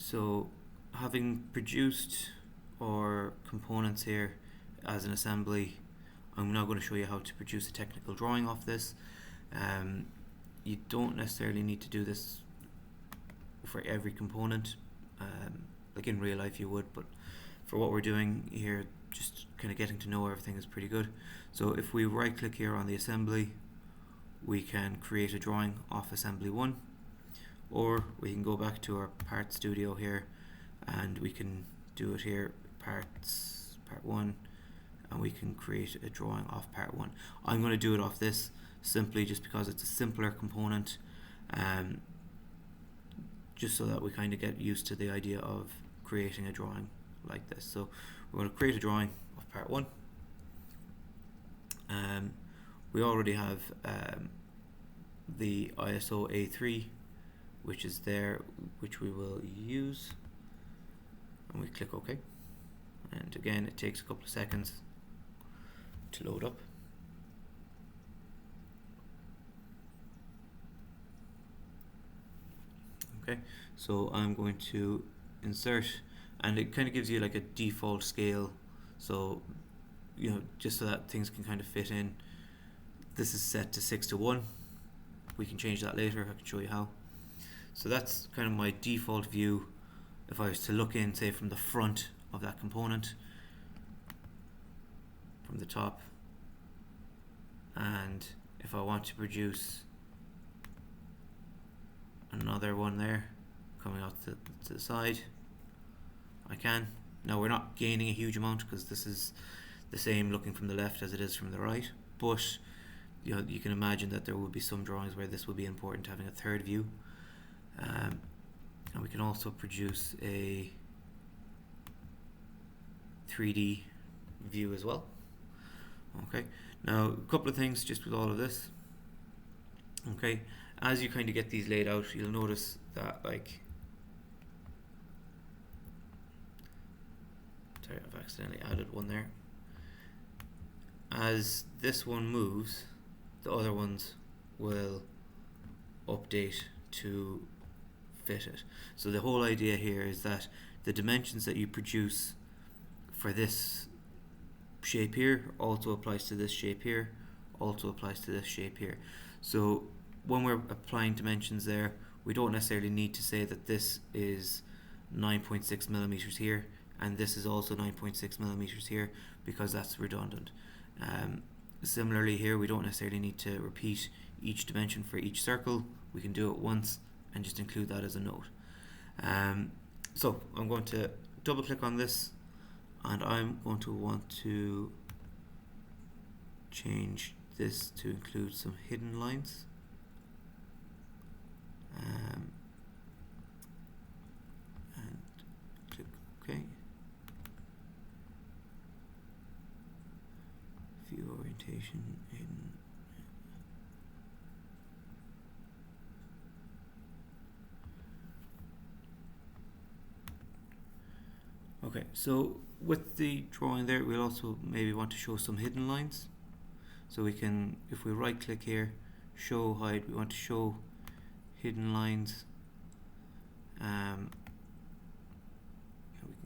So having produced our components here as an assembly, I'm now going to show you how to produce a technical drawing off this. You don't necessarily need to do this for every component, like in real life you would, but for what we're doing here, just kind of getting to know everything is pretty good. So if we right click here on the assembly, we can create a drawing off assembly 1, or we can go back to our part studio here and we can do it here, part 1, and we can create a drawing off part 1. I'm going to do it off this simply just because it's a simpler component, just so that we kind of get used to the idea of creating a drawing like this. So we're going to create a drawing of part 1. We already have the ISO A3, which is there, which we will use, and we click OK, and again it takes a couple of seconds to load up. Okay, so I'm going to insert, and it kind of gives you like a default scale, so just so that things can kind of fit in. This is set to 6:1. We can change that later. I can show you how. So that's kind of my default view. If I was to look in, say, from the front of that component, from the top, and if I want to produce another one there coming out to the side, I can. Now we're not gaining a huge amount because this is the same looking from the left as it is from the right, but you can imagine that there will be some drawings where this will be important, having a third view. And we can also produce a 3D view as well. Okay, now a couple of things just with all of this. Okay, as you kind of get these laid out, you'll notice that, like, sorry, I've accidentally added one there. As this one moves, the other ones will update to fit it. So the whole idea here is that the dimensions that you produce for this shape here also applies to this shape here, also applies to this shape here. So when we're applying dimensions there, we don't necessarily need to say that this is 9.6 millimeters here and this is also 9.6 millimeters here, because that's redundant. Similarly here, we don't necessarily need to repeat each dimension for each circle. We can do it once and just include that as a note. So I'm going to double click on this, and I'm going to want to change this to include some hidden lines. And click OK. View orientation hidden. Okay, so with the drawing there, we'll also maybe want to show some hidden lines. So we can, if we right click here, show hide, we want to show hidden lines. We can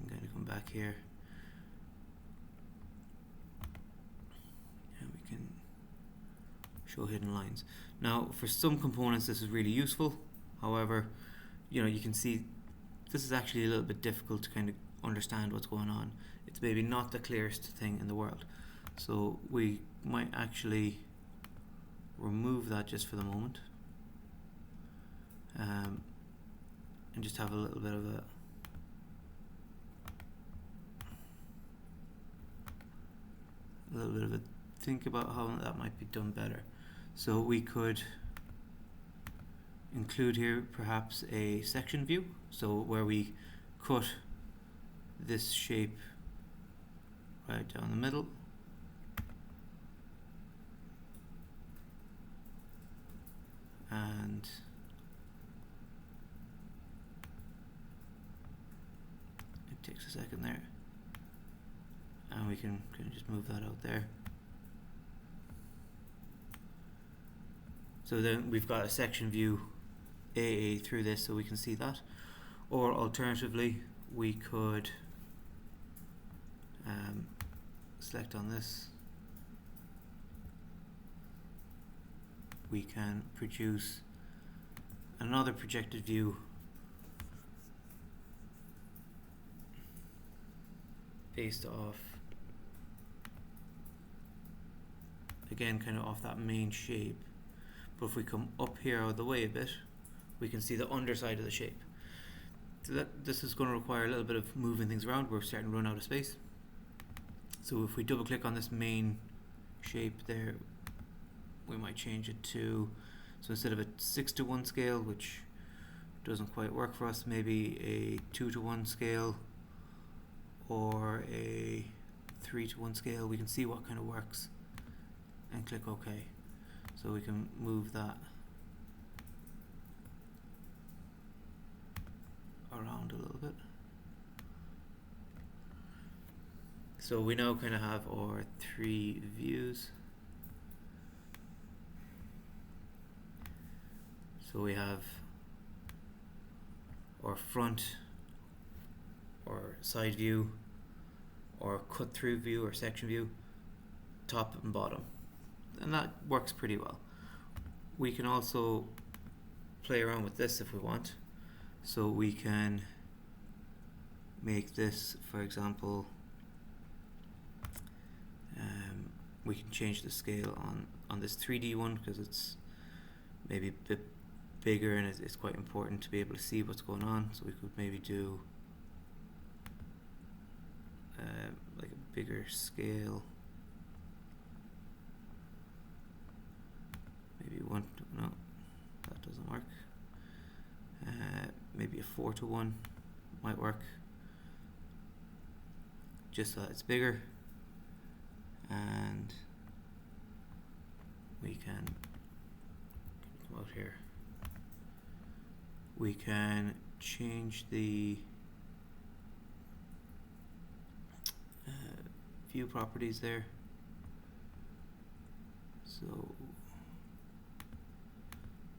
kind of come back here and we can show hidden lines. Now for some components this is really useful, however, you can see this is actually a little bit difficult to kind of understand what's going on. It's maybe not the clearest thing in the world, so we might actually remove that just for the moment, and just have a little bit of a think about how that might be done better. So we could include here perhaps a section view, so where we cut this shape right down the middle, and it takes a second there, and we can kind of just move that out there. So then we've got a section view AA through this, so we can see that. Or alternatively, we could select on this. We can produce another projected view based off, again, kind of off that main shape. But if we come up here out of the way a bit, we can see the underside of the shape. So this is going to require a little bit of moving things around. We're starting to run out of space. So if we double click on this main shape there, we might change it to, so instead of a 6:1 scale, which doesn't quite work for us, maybe a 2:1 scale or a 3:1 scale. We can see what kind of works and click OK. So we can move that around a little bit. So we now kind of have our 3 views. So we have our front or side view or cut through view or section view, top and bottom, and that works pretty well. We can also play around with this if we want. So we can make this, for example, we can change the scale on this 3D one because it's maybe a bit bigger and it's quite important to be able to see what's going on. So we could maybe do like a bigger scale. Maybe no, that doesn't work. Maybe a 4:1 might work, just so that it's bigger. And we can come out here. We can change the view properties there. So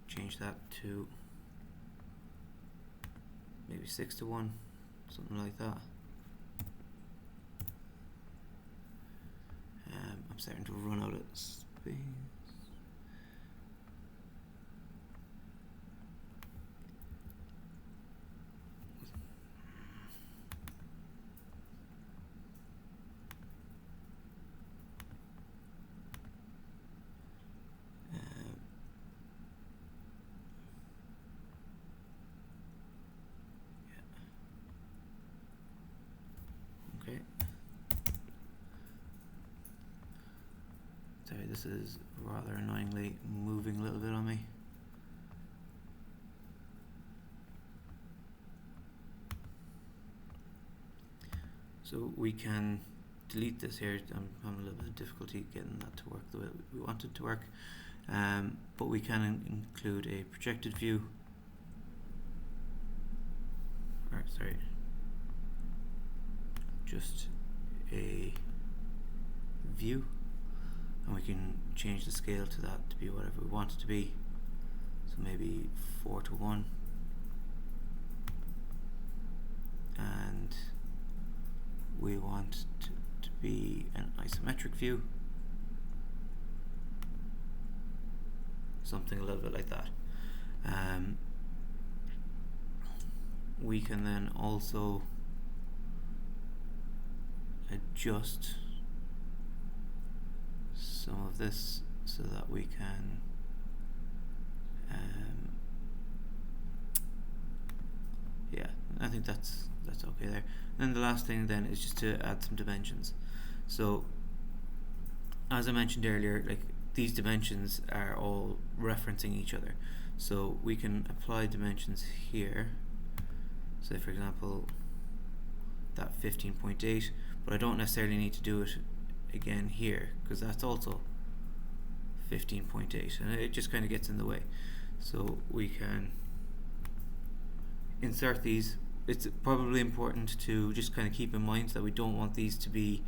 change that to maybe 6:1, something like that. I'm starting to run out of space. Okay. Sorry, this is rather annoyingly moving a little bit on me. So we can delete this here. I'm having a little bit of difficulty getting that to work the way we want it to work. But we can include a projected view. Or, sorry, just a view, and we can change the scale to that to be whatever we want it to be. So maybe 4:1, and we want it to be an isometric view, something a little bit like that. We can then also adjust some of this so that we can yeah, I think that's okay there. And then the last thing then is just to add some dimensions. So as I mentioned earlier, like these dimensions are all referencing each other, so we can apply dimensions here. Say for example that 15.8, but I don't necessarily need to do it again here because that's also 15.8 and it just kind of gets in the way. So we can insert these. It's probably important to just kind of keep in mind that we don't want these to be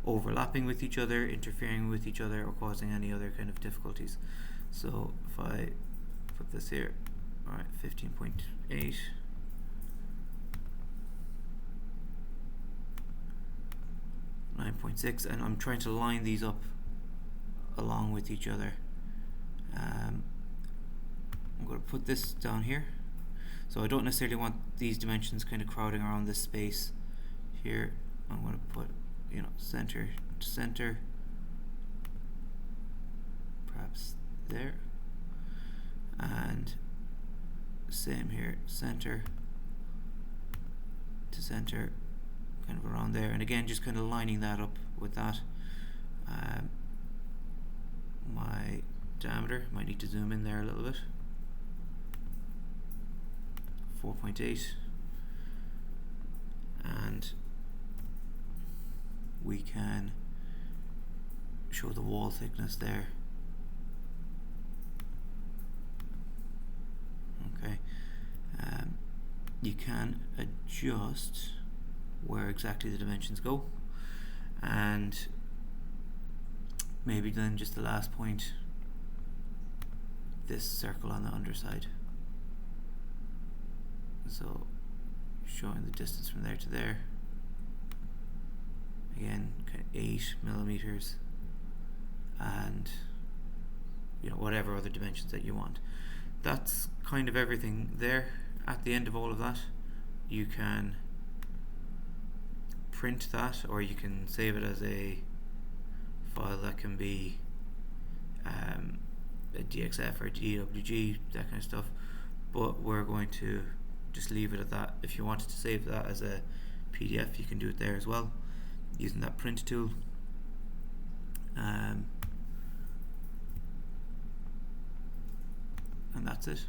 overlapping with each other, interfering with each other, or causing any other kind of difficulties. So if I put this here, alright, 15.8, 9.6, and I'm trying to line these up along with each other. I'm going to put this down here, so I don't necessarily want these dimensions kind of crowding around this space here. I'm going to put, you know, center to center, perhaps there, and same here, center to center, kind of around there, and again just kind of lining that up with that. My diameter might need to zoom in there a little bit. 4.8, and we can show the wall thickness there. Okay, you can adjust where exactly the dimensions go, and maybe then just the last point, this circle on the underside. So showing the distance from there to there. Again, kind of 8 millimeters, and you know, whatever other dimensions that you want. That's kind of everything there. At the end of all of that, you can print that, or you can save it as a file that can be a DXF or a DWG, that kind of stuff, but we're going to just leave it at that. If you wanted to save that as a PDF, you can do it there as well using that print tool. And that's it.